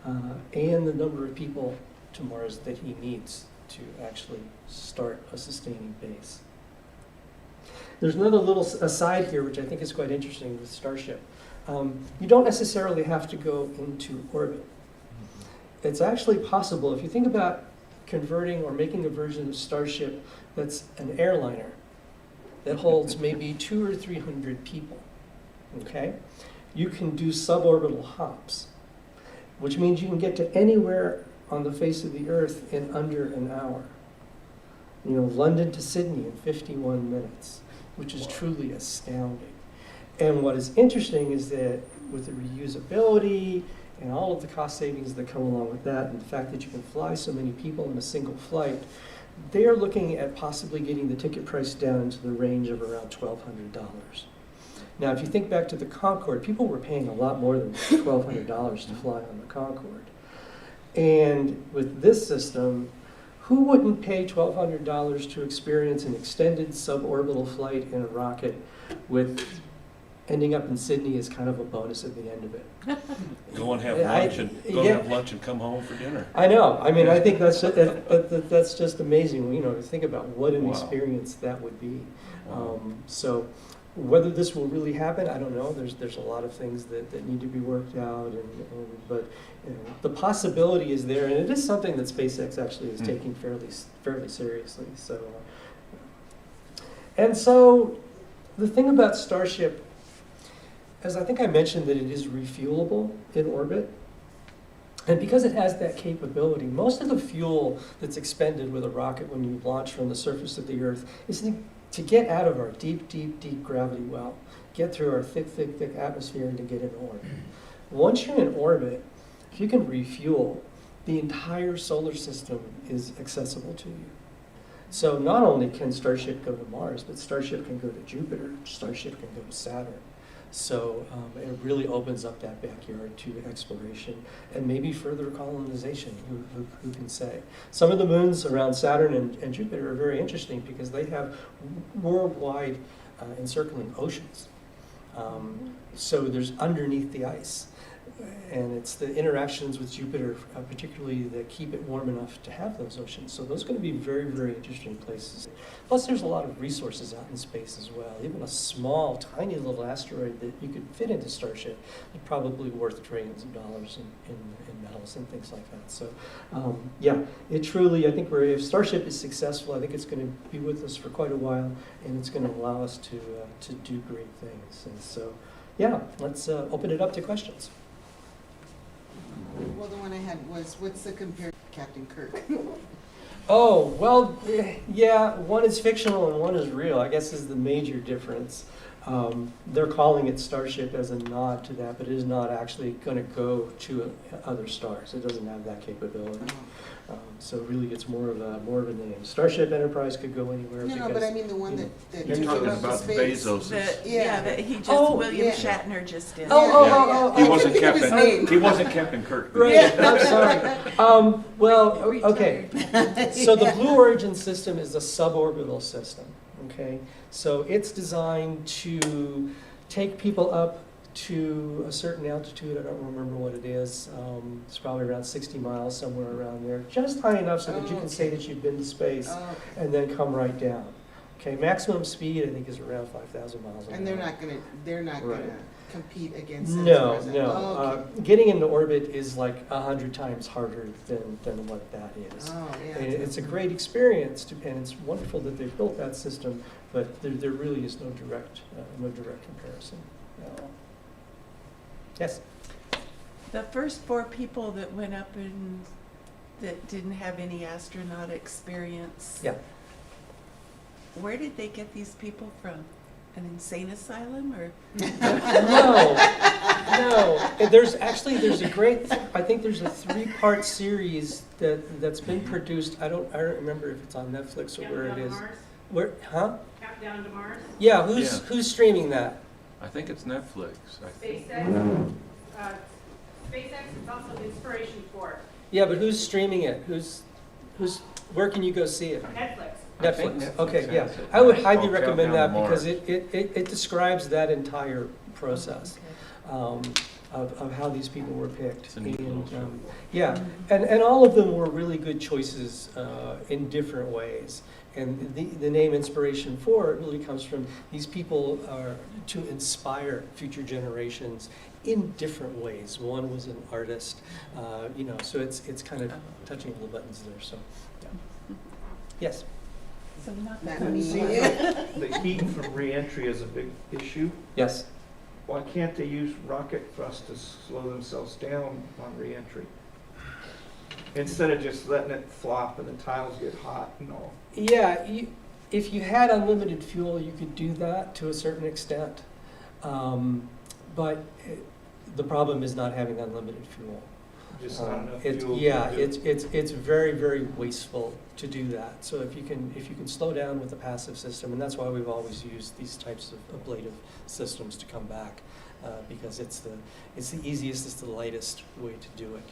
Speaker 2: and the number of people to Mars that he needs to actually start a sustaining base. There's another little aside here, which I think is quite interesting with Starship. You don't necessarily have to go into orbit. It's actually possible, if you think about converting or making a version of Starship that's an airliner that holds maybe 200 or 300 people, okay? You can do suborbital hops, which means you can get to anywhere on the face of the Earth in under an hour. You know, London to Sydney in 51 minutes, which is truly astounding. And what is interesting is that with the reusability and all of the cost savings that come along with that, and the fact that you can fly so many people in a single flight, they are looking at possibly getting the ticket price down into the range of around $1,200. Now, if you think back to the Concorde, people were paying a lot more than $1,200 to fly on the Concorde. And with this system, who wouldn't pay $1,200 to experience an extended suborbital flight in a rocket with ending up in Sydney as kind of a bonus at the end of it?
Speaker 3: Go and have lunch have lunch and come home for dinner.
Speaker 2: I know. I mean, I think that's just amazing. You know, to think about what an experience that would be. So, whether this will really happen, I don't know. There's a lot of things that need to be worked out, but you know, the possibility is there, and it is something that SpaceX actually is taking fairly seriously. So, and so the thing about Starship, as I think I mentioned, that it is refuelable in orbit. And because it has that capability, most of the fuel that's expended with a rocket when you launch from the surface of the Earth is to get out of our deep, deep, deep gravity well, get through our thick, thick, thick atmosphere and to get into orbit. Once you're in orbit, if you can refuel, the entire solar system is accessible to you. So not only can Starship go to Mars, but Starship can go to Jupiter, Starship can go to Saturn. So it really opens up that backyard to exploration and maybe further colonization, who can say. Some of the moons around Saturn and Jupiter are very interesting because they have worldwide encircling oceans. So there's underneath the ice. And it's the interactions with Jupiter, particularly, that keep it warm enough to have those oceans. So those are going to be very, very interesting places. Plus, there's a lot of resources out in space as well. Even a small, tiny little asteroid that you could fit into Starship is probably worth trillions of dollars in metals and things like that. So, yeah, it truly, I think if Starship is successful, I think it's going to be with us for quite a while, and it's going to allow us to do great things. And so, yeah, let's open it up to questions.
Speaker 4: Well, the one I had was, what's the compare Captain Kirk?
Speaker 2: Oh, well, yeah, one is fictional and one is real, I guess is the major difference. They're calling it Starship as a nod to that, but it is not actually going to go to other stars. It doesn't have that capability. So really, it's more of a name. Starship Enterprise could go anywhere.
Speaker 4: No, but I mean the one that
Speaker 3: You're
Speaker 4: took
Speaker 3: talking
Speaker 4: him up to
Speaker 3: about
Speaker 4: space.
Speaker 3: Bezos'.
Speaker 1: Yeah, that he just,
Speaker 2: Oh,
Speaker 1: William
Speaker 4: yeah.
Speaker 1: Shatner just did.
Speaker 2: Oh,
Speaker 3: He
Speaker 4: I
Speaker 3: wasn't
Speaker 4: couldn't think of his name.
Speaker 3: Captain. He wasn't Captain Kirk.
Speaker 2: Right, I'm sorry. Well, okay.
Speaker 1: Retired.
Speaker 2: So the Blue Origin system is a suborbital system, okay? So it's designed to take people up to a certain altitude. I don't remember what it is. It's probably around 60 miles, somewhere around there. Just high enough so that you can say that you've been to space,
Speaker 4: Oh,
Speaker 2: and then come right down. Okay, maximum speed, I think, is around 5,000 miles an hour.
Speaker 4: and they're not
Speaker 2: Right.
Speaker 4: gonna compete against us,
Speaker 2: No,
Speaker 4: or is it?
Speaker 2: no.
Speaker 4: Oh, okay.
Speaker 2: Getting into orbit is like 100 times harder than what that is.
Speaker 4: Oh, yeah.
Speaker 2: And it's a great experience, and it's wonderful that they've built that system, but there really is no direct comparison. No. Yes?
Speaker 1: The first 4 people that went up and that didn't have any astronaut experience.
Speaker 2: Yeah.
Speaker 1: Where did they get these people from? An insane asylum or?
Speaker 2: No. There's a great, I think there's a 3-part series that's been produced. I don't remember if it's on Netflix or where it is. Where, huh?
Speaker 10: Countdown to Mars.
Speaker 2: Yeah,
Speaker 3: Yeah.
Speaker 2: who's streaming that?
Speaker 3: I think it's Netflix.
Speaker 10: SpaceX. SpaceX is also the inspiration for it.
Speaker 2: Yeah, but who's streaming it? Where can you go see it?
Speaker 10: Netflix.
Speaker 3: I think
Speaker 2: Netflix.
Speaker 3: Netflix
Speaker 2: Okay, yeah.
Speaker 3: has it.
Speaker 2: I would
Speaker 3: It's
Speaker 2: highly
Speaker 3: called
Speaker 2: recommend that
Speaker 3: Countdown to
Speaker 2: because
Speaker 3: Mars.
Speaker 2: it describes that entire process.
Speaker 1: Okay.
Speaker 2: Of how these people were picked.
Speaker 3: It's a neat little show.
Speaker 2: Yeah, and all of them were really good choices in different ways. And the name Inspiration 4 really comes from these people are to inspire future generations in different ways. One was an artist, so it's kind of touching all the buttons there. So, yeah. Yes.
Speaker 1: So not
Speaker 4: Not
Speaker 1: that
Speaker 4: me.
Speaker 11: The heat from reentry is a big issue.
Speaker 2: Yes.
Speaker 11: Why can't they use rocket thrust to slow themselves down on reentry? Instead of just letting it flop and the tiles get hot and all.
Speaker 2: Yeah, if you had unlimited fuel, you could do that to a certain extent. But the problem is not having unlimited fuel.
Speaker 11: Just not enough
Speaker 2: It's,
Speaker 11: fuel. to
Speaker 2: yeah,
Speaker 11: do it.
Speaker 2: it's very, very wasteful to do that. So if you can slow down with a passive system, and that's why we've always used these types of ablative systems to come back, because it's the easiest, it's the lightest way to do it.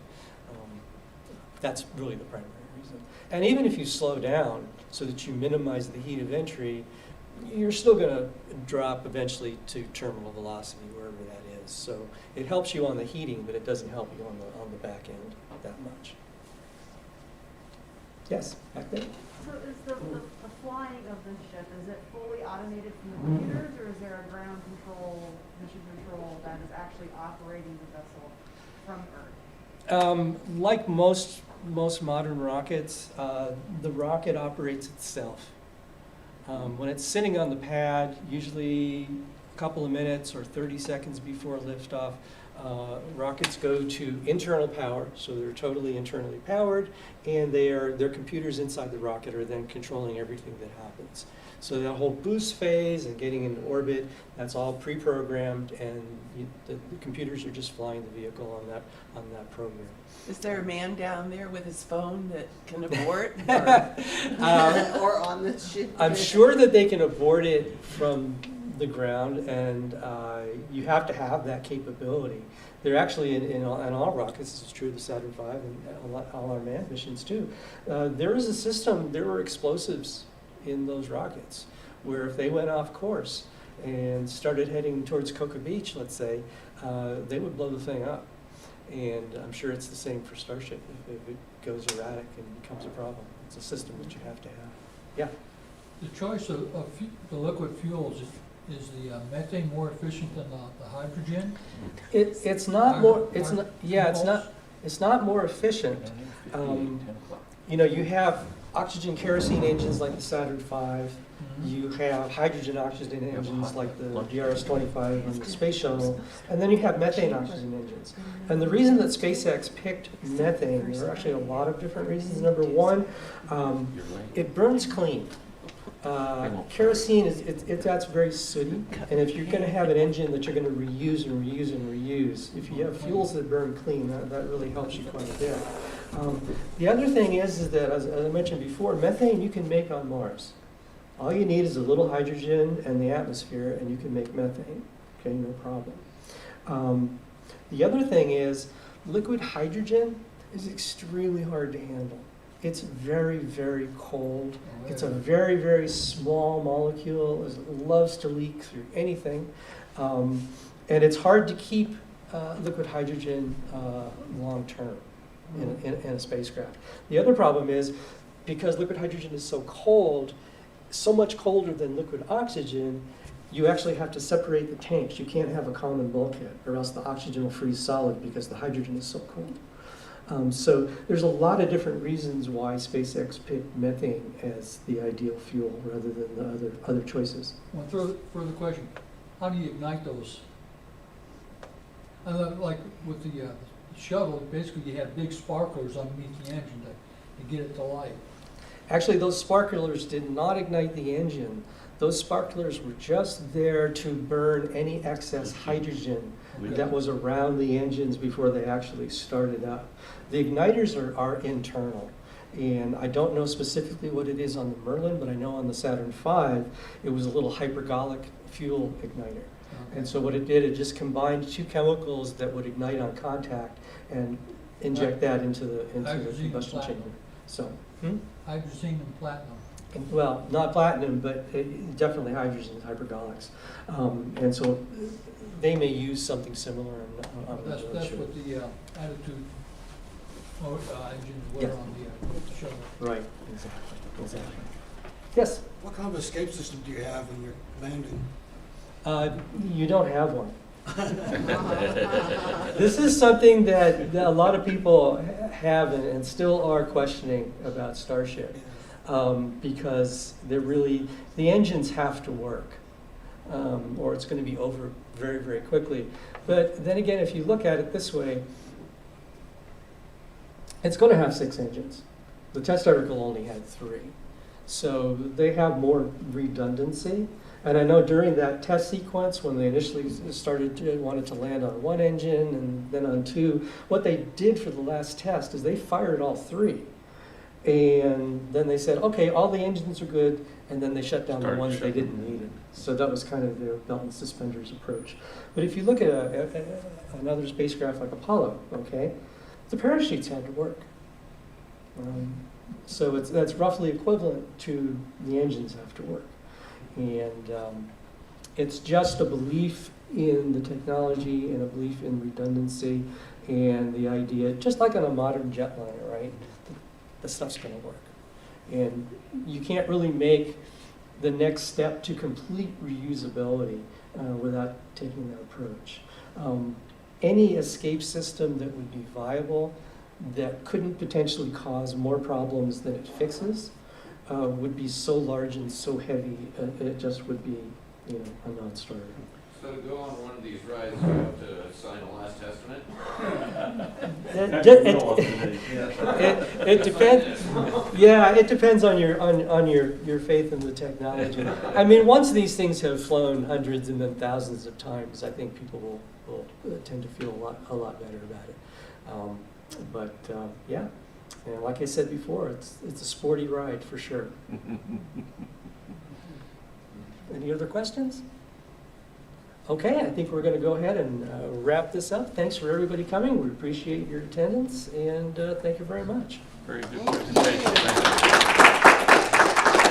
Speaker 2: That's really the primary reason. And even if you slow down so that you minimize the heat of entry, you're still going to drop eventually to terminal velocity, wherever that is. So it helps you on the heating, but it doesn't help you on the back end that much. Yes, back there?
Speaker 10: So is the flying of the ship, is it fully automated from the computers, or is there a ground control, mission control that is actually operating the vessel from Earth?
Speaker 2: Like most modern rockets, the rocket operates itself. When it's sitting on the pad, usually a couple of minutes or 30 seconds before liftoff, rockets go to internal power, so they're totally internally powered, and their computers inside the rocket are then controlling everything that happens. So that whole boost phase and getting into orbit, that's all pre-programmed, and the computers are just flying the vehicle on that program.
Speaker 1: Is there a man down there with his phone that can abort?
Speaker 4: Or on the ship.
Speaker 2: I'm sure that they can abort it from the ground, and you have to have that capability. They're actually in all rockets. This is true of the Saturn V and all our manned missions too. There is a system. There were explosives in those rockets where if they went off course and started heading towards Cocoa Beach, let's say, they would blow the thing up. And I'm sure it's the same for Starship. If it goes erratic and becomes a problem, it's a system that you have to have. Yeah.
Speaker 6: The choice of the liquid fuels, is the methane more efficient than the hydrogen?
Speaker 2: It's not more, it's not, yeah, it's not more efficient. You know, you have oxygen kerosene engines like the Saturn V. You have hydrogen oxygen engines like the DRS-25 and the Space Shuttle, and then you have methane oxygen engines. And the reason that SpaceX picked methane, there are actually a lot of different reasons. Number one, it burns clean. Kerosene that's very sooty, and if you're going to have an engine that you're going to reuse and reuse and reuse, if you have fuels that burn clean, that really helps you quite a bit. The other thing is that, as I mentioned before, methane you can make on Mars. All you need is a little hydrogen and the atmosphere, and you can make methane. Okay, no problem. The other thing is, liquid hydrogen is extremely hard to handle. It's very, very cold. It's a very, very small molecule. It loves to leak through anything. And it's hard to keep liquid hydrogen long term in a spacecraft. The other problem is, because liquid hydrogen is so cold, so much colder than liquid oxygen, you actually have to separate the tanks. You can't have a common bulkhead, or else the oxygen will freeze solid because the hydrogen is so cold. So there's a lot of different reasons why SpaceX picked methane as the ideal fuel rather than the other choices.
Speaker 6: One further question: how do you ignite those? Like with the shuttle, basically you have big sparklers underneath the engine to get it to light.
Speaker 2: Actually, those sparklers did not ignite the engine. Those sparklers were just there to burn any excess hydrogen that was around the engines before they actually started up. The igniters are internal, and I don't know specifically what it is on the Merlin, but I know on the Saturn V, it was a little hypergolic fuel igniter.
Speaker 6: Okay.
Speaker 2: And so what it did, it just combined two chemicals that would ignite on contact and inject that into the combustion chamber. So,
Speaker 6: Hydrazine and platinum.
Speaker 2: well, not platinum, but definitely hydrogen hypergolics. And so they may use something similar.
Speaker 6: That's what the attitude engines were
Speaker 2: Yeah.
Speaker 6: on the shuttle.
Speaker 2: Right, exactly. Yes?
Speaker 12: What kind of escape system do you have when you're landing?
Speaker 2: You don't have one. This is something that a lot of people have and still are questioning about Starship, because the engines have to work, or it's going to be over very, very quickly. But then again, if you look at it this way, it's going to have 6 engines. The test article only had 3. So they have more redundancy. And I know during that test sequence, when they initially wanted to land on 1 engine and then on 2, what they did for the last test is they fired all 3. And then they said, okay, all the engines are good, and then they shut down the ones they didn't need. So that was kind of their belt and suspenders approach. But if you look at another spacecraft like Apollo, okay, the parachutes had to work. So that's roughly equivalent to the engines have to work. And it's just a belief in the technology and a belief in redundancy and the idea, just like on a modern jetliner, right? The stuff's going to work. And you can't really make the next step to complete reusability without taking that approach. Any escape system that would be viable, that couldn't potentially cause more problems than it fixes, would be so large and so heavy, it just would be, a non-starter.
Speaker 7: So to go on one of these rides, you have to sign a last testament?
Speaker 2: It depends. Yeah, it depends on your faith in the technology. I mean, once these things have flown hundreds and then thousands of times, I think people will tend to feel a lot better about it. Yeah, and like I said before, it's a sporty ride for sure. Any other questions? Okay, I think we're going to go ahead and wrap this up. Thanks for everybody coming. We appreciate your attendance, and thank you very much.
Speaker 3: Very good presentation. Thank you.